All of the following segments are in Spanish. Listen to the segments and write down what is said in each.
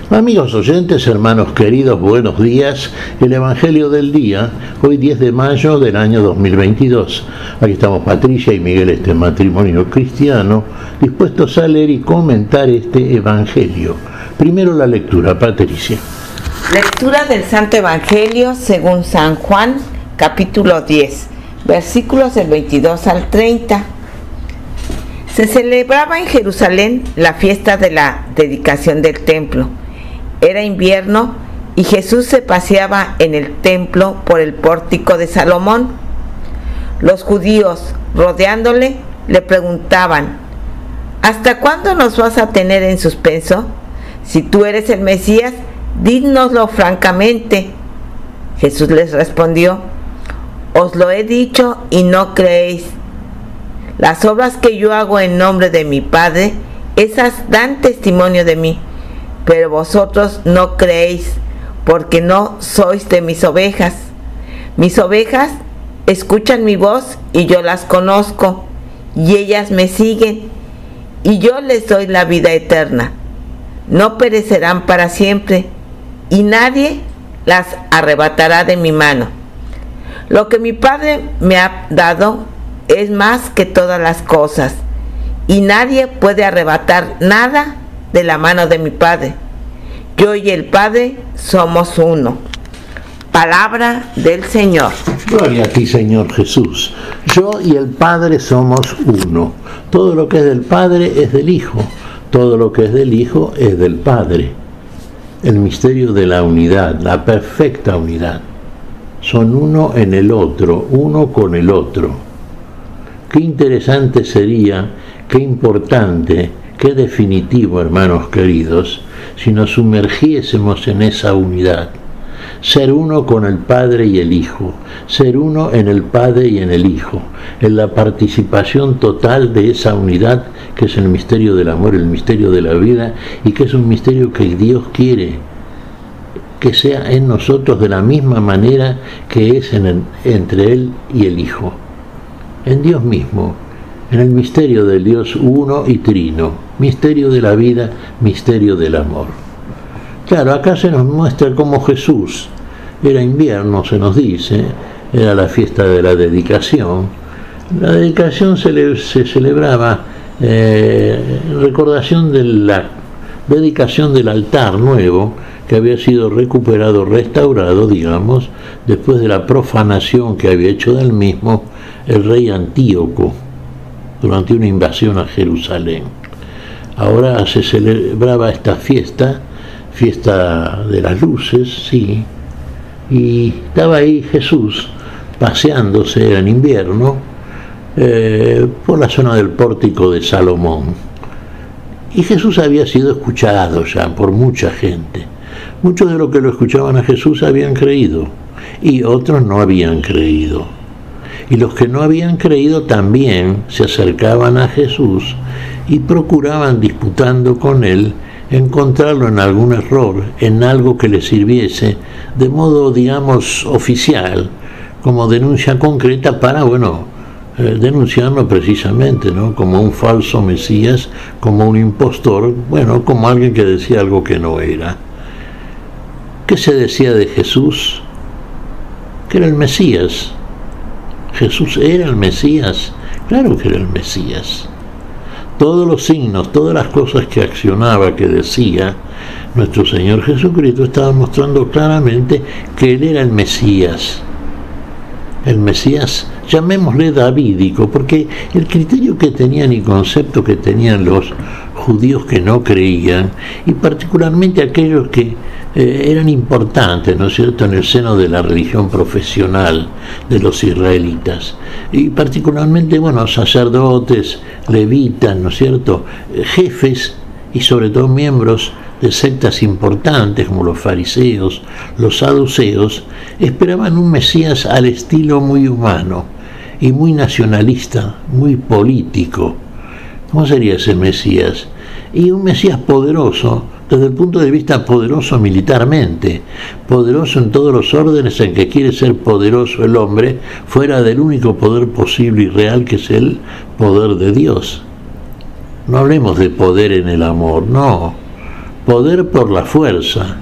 Amigos oyentes, hermanos queridos, buenos días. El Evangelio del día, hoy 10 de mayo del año 2022. Aquí estamos Patricia y Miguel, este matrimonio cristiano, dispuestos a leer y comentar este Evangelio. Primero la lectura, Patricia. Lectura del Santo Evangelio según San Juan, capítulo 10, versículos del 22 al 30. Se celebraba en Jerusalén la fiesta de la dedicación del templo. Era invierno y Jesús se paseaba en el templo por el pórtico de Salomón. Los judíos, rodeándole, le preguntaban: ¿hasta cuándo nos vas a tener en suspenso? Si tú eres el Mesías, dínoslo francamente. Jesús les respondió: os lo he dicho y no creéis. Las obras que yo hago en nombre de mi Padre, esas dan testimonio de mí. Pero vosotros no creéis, porque no sois de mis ovejas. Mis ovejas escuchan mi voz y yo las conozco, y ellas me siguen, y yo les doy la vida eterna. No perecerán para siempre, y nadie las arrebatará de mi mano. Lo que mi Padre me ha dado es más que todas las cosas, y nadie puede arrebatar nada de la mano de mi Padre. Yo y el Padre somos uno. Palabra del Señor. Gloria a ti, Señor Jesús. Yo y el Padre somos uno. Todo lo que es del Padre es del Hijo. Todo lo que es del Hijo es del Padre. El misterio de la unidad, la perfecta unidad. Son uno en el otro, uno con el otro. Qué interesante sería, qué importante, qué definitivo, hermanos queridos, si nos sumergiésemos en esa unidad. Ser uno con el Padre y el Hijo, ser uno en el Padre y en el Hijo, en la participación total de esa unidad que es el misterio del amor, el misterio de la vida, y que es un misterio que Dios quiere que sea en nosotros de la misma manera que es entre Él y el Hijo. En Dios mismo, en el misterio del Dios uno y trino, misterio de la vida, misterio del amor. Claro, acá se nos muestra cómo Jesús, era invierno, se nos dice, era la fiesta de la dedicación. La dedicación se celebraba en recordación de la dedicación del altar nuevo, que había sido recuperado, restaurado, digamos, después de la profanación que había hecho del mismo el rey Antíoco durante una invasión a Jerusalén. Ahora se celebraba esta fiesta de las luces, sí, y estaba ahí Jesús paseándose en invierno por la zona del pórtico de Salomón. Y Jesús había sido escuchado ya por mucha gente. Muchos de los que lo escuchaban a Jesús habían creído y otros no habían creído. Y los que no habían creído también se acercaban a Jesús y procuraban, disputando con él, encontrarlo en algún error, en algo que le sirviese de modo, digamos, oficial, como denuncia concreta para, denunciarlo precisamente, ¿no? Como un falso Mesías, como un impostor, como alguien que decía algo que no era. ¿Qué se decía de Jesús? Que era el Mesías. Jesús era el Mesías, claro que era el Mesías. Todos los signos, todas las cosas que accionaba, que decía, nuestro Señor Jesucristo estaba mostrando claramente que Él era el Mesías. El Mesías, llamémosle davídico, porque el criterio que tenían y concepto que tenían los judíos que no creían, y particularmente aquellos que eran importantes, ¿no es cierto?, en el seno de la religión profesional de los israelitas, y particularmente, sacerdotes, levitas, ¿no es cierto?, jefes y sobre todo miembros de sectas importantes como los fariseos, los saduceos, esperaban un Mesías al estilo muy humano y muy nacionalista, muy político. ¿Cómo sería ese Mesías? Y un Mesías poderoso, desde el punto de vista poderoso militarmente, poderoso en todos los órdenes en que quiere ser poderoso el hombre, fuera del único poder posible y real que es el poder de Dios. No hablemos de poder en el amor, no. poder por la fuerza.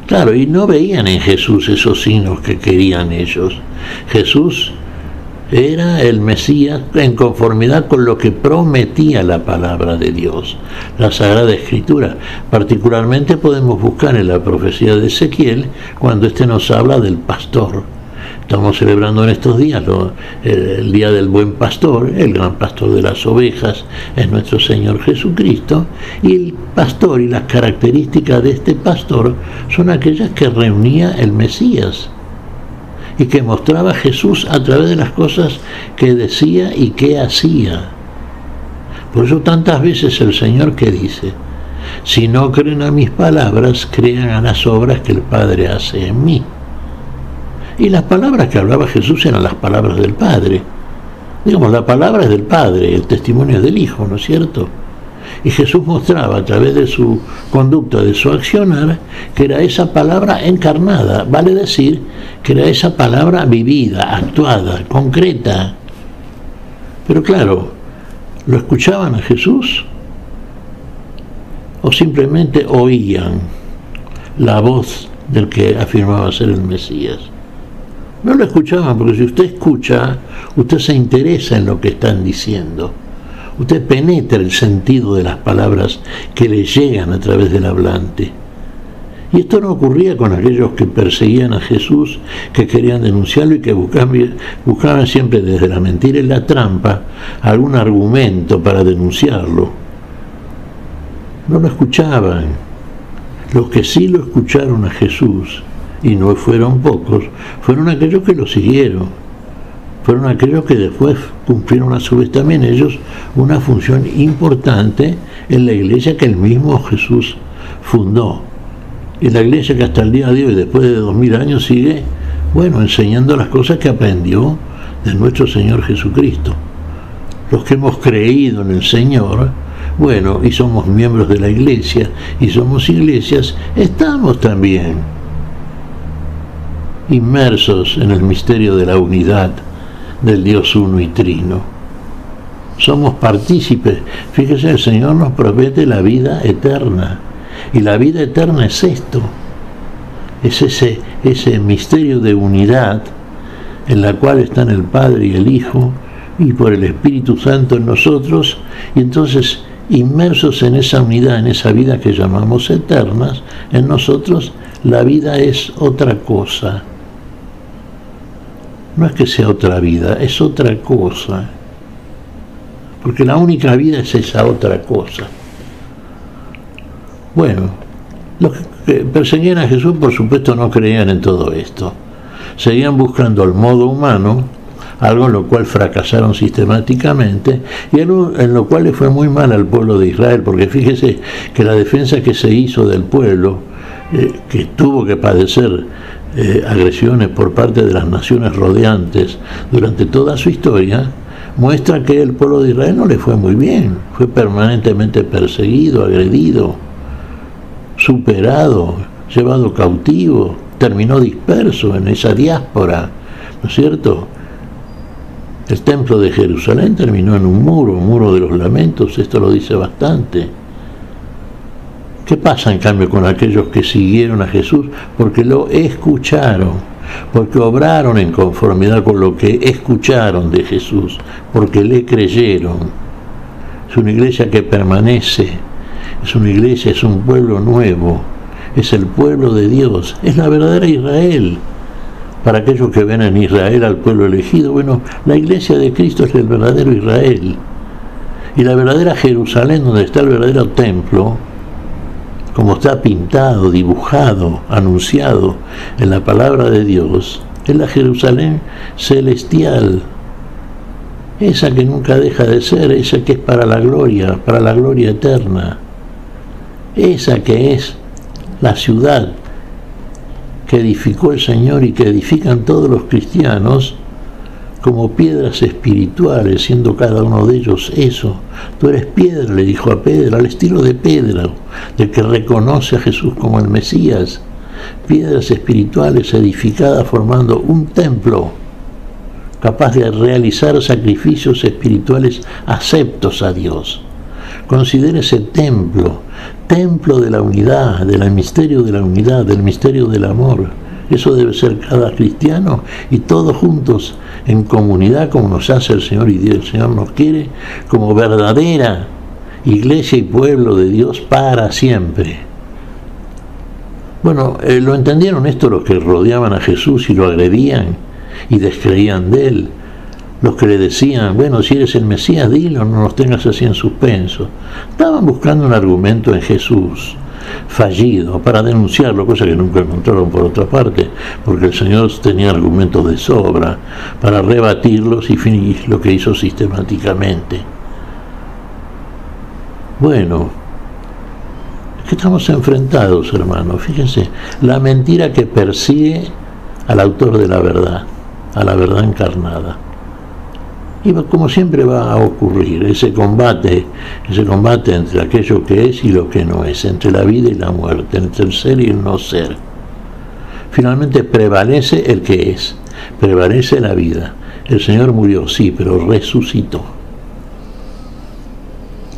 Claro, y no veían en Jesús esos signos que querían ellos. Jesús era el Mesías en conformidad con lo que prometía la palabra de Dios, la Sagrada Escritura. Particularmente podemos buscar en la profecía de Ezequiel, cuando éste nos habla del pastor. Estamos celebrando en estos días el Día del Buen Pastor. El gran pastor de las ovejas es nuestro Señor Jesucristo, y el pastor y las características de este pastor son aquellas que reunía el Mesías y que mostraba a Jesús a través de las cosas que decía y que hacía. Por eso tantas veces el Señor que dice: si no creen a mis palabras, crean a las obras que el Padre hace en mí. Y las palabras que hablaba Jesús eran las palabras del Padre. Digamos, la palabra es del Padre, el testimonio es del Hijo, ¿no es cierto? Y Jesús mostraba a través de su conducta, de su accionar, que era esa palabra encarnada, vale decir, que era esa palabra vivida, actuada, concreta. Pero claro, ¿lo escuchaban a Jesús? ¿O simplemente oían la voz del que afirmaba ser el Mesías? No lo escuchaban, porque si usted escucha, usted se interesa en lo que están diciendo. Usted penetra el sentido de las palabras que le llegan a través del hablante. Y esto no ocurría con aquellos que perseguían a Jesús, que querían denunciarlo y que buscaban siempre desde la mentira y la trampa algún argumento para denunciarlo. No lo escuchaban. Los que sí lo escucharon a Jesús, y no fueron pocos, fueron aquellos que lo siguieron. Fueron aquellos que después cumplieron a su vez también ellos una función importante en la iglesia que el mismo Jesús fundó. Y la iglesia que hasta el día de hoy, después de 2000 años, sigue, enseñando las cosas que aprendió de nuestro Señor Jesucristo. Los que hemos creído en el Señor, y somos miembros de la iglesia, y somos iglesias, estamos también inmersos en el misterio de la unidad del Dios uno y trino. Somos partícipes. Fíjese, el Señor nos promete la vida eterna, y la vida eterna es esto, es ese misterio de unidad en la cual están el Padre y el Hijo, y por el Espíritu Santo en nosotros, y entonces inmersos en esa unidad, en esa vida que llamamos eternas, en nosotros la vida es otra cosa. No es que sea otra vida, es otra cosa. Porque la única vida es esa otra cosa. Los que perseguían a Jesús, por supuesto, no creían en todo esto. Seguían buscando el modo humano, algo en lo cual fracasaron sistemáticamente, y en lo cual le fue muy mal al pueblo de Israel, porque fíjese que la defensa que se hizo del pueblo, que tuvo que padecer agresiones por parte de las naciones rodeantes durante toda su historia, muestra que el pueblo de Israel no le fue muy bien. Fue permanentemente perseguido, agredido, superado, llevado cautivo, terminó disperso en esa diáspora, ¿no es cierto? El templo de Jerusalén terminó en un muro de los lamentos, esto lo dice bastante. ¿Qué pasa en cambio con aquellos que siguieron a Jesús? Porque lo escucharon, porque obraron en conformidad con lo que escucharon de Jesús, porque le creyeron. Es una iglesia que permanece, es una iglesia, es un pueblo nuevo, es el pueblo de Dios, es la verdadera Israel. Para aquellos que ven en Israel al pueblo elegido, la iglesia de Cristo es el verdadero Israel. Y la verdadera Jerusalén, donde está el verdadero templo, como está pintado, dibujado, anunciado en la palabra de Dios, es la Jerusalén celestial, esa que nunca deja de ser, esa que es para la gloria eterna, esa que es la ciudad que edificó el Señor y que edifican todos los cristianos como piedras espirituales, siendo cada uno de ellos eso. Tú eres piedra, le dijo a Pedro, al estilo de Pedro, de que reconoce a Jesús como el Mesías. Piedras espirituales edificadas formando un templo capaz de realizar sacrificios espirituales aceptos a Dios. Considere ese templo templo de la unidad, del misterio de la unidad, del misterio del amor. Eso debe ser cada cristiano, y todos juntos en comunidad, como nos hace el Señor, y el Señor nos quiere como verdadera iglesia y pueblo de Dios para siempre. Bueno, lo entendieron esto los que rodeaban a Jesús y lo agredían y descreían de él. Los que le decían, bueno, si eres el Mesías, dilo, no nos tengas así en suspenso. Estaban buscando un argumento en Jesús fallido para denunciarlo, cosa que nunca encontraron por otra parte, porque el Señor tenía argumentos de sobra para rebatirlos, y lo que hizo sistemáticamente. Bueno, es que estamos enfrentados, hermanos. Fíjense, la mentira que persigue al autor de la verdad, a la verdad encarnada. Y como siempre va a ocurrir ese combate entre aquello que es y lo que no es, entre la vida y la muerte, entre el ser y el no ser. Finalmente prevalece el que es, prevalece la vida. El Señor murió, sí, pero resucitó.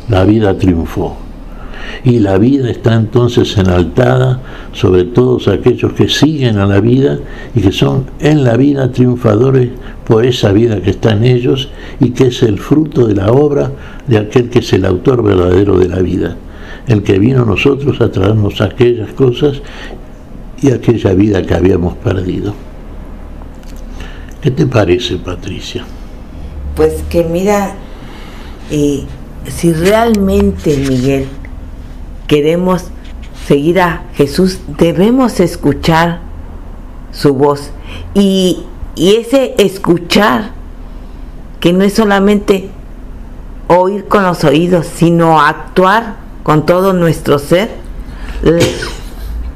La vida triunfó. Y la vida está entonces enaltada sobre todos aquellos que siguen a la vida y que son en la vida triunfadores por esa vida que está en ellos y que es el fruto de la obra de aquel que es el autor verdadero de la vida, el que vino a nosotros a traernos aquellas cosas y aquella vida que habíamos perdido. ¿Qué te parece, Patricia? Pues que mira, si realmente, Miguel, queremos seguir a Jesús, debemos escuchar su voz. Y ese escuchar, que no es solamente oír con los oídos, sino actuar con todo nuestro ser,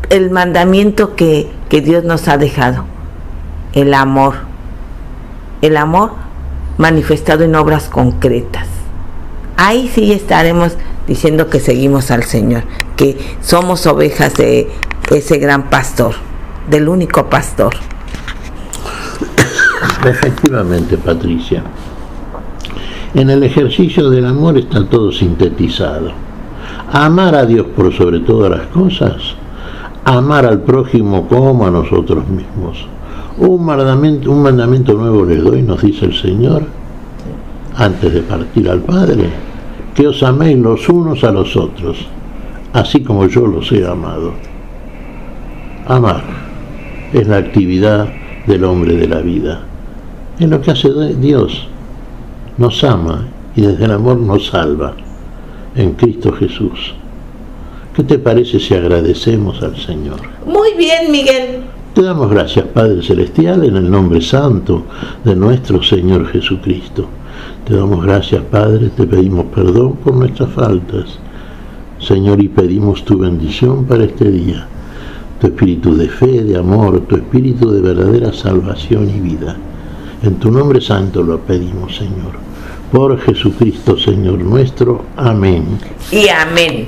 el mandamiento que Dios nos ha dejado, el amor manifestado en obras concretas. Ahí sí estaremos diciendo que seguimos al Señor, que somos ovejas de ese gran pastor, del único pastor. Efectivamente, Patricia. En el ejercicio del amor está todo sintetizado. Amar a Dios por sobre todas las cosas, amar al prójimo como a nosotros mismos. Un mandamiento nuevo les doy, nos dice el Señor, antes de partir al Padre, que os améis los unos a los otros, así como yo los he amado. Amar es la actividad del hombre de la vida. Es lo que hace Dios. Nos ama y desde el amor nos salva en Cristo Jesús. ¿Qué te parece si agradecemos al Señor? Muy bien, Miguel. Te damos gracias, Padre Celestial, en el nombre santo de nuestro Señor Jesucristo. Te damos gracias, Padre, te pedimos perdón por nuestras faltas, Señor, y pedimos tu bendición para este día, tu espíritu de fe, de amor, tu espíritu de verdadera salvación y vida. En tu nombre santo lo pedimos, Señor. Por Jesucristo, Señor nuestro. Amén. Y amén.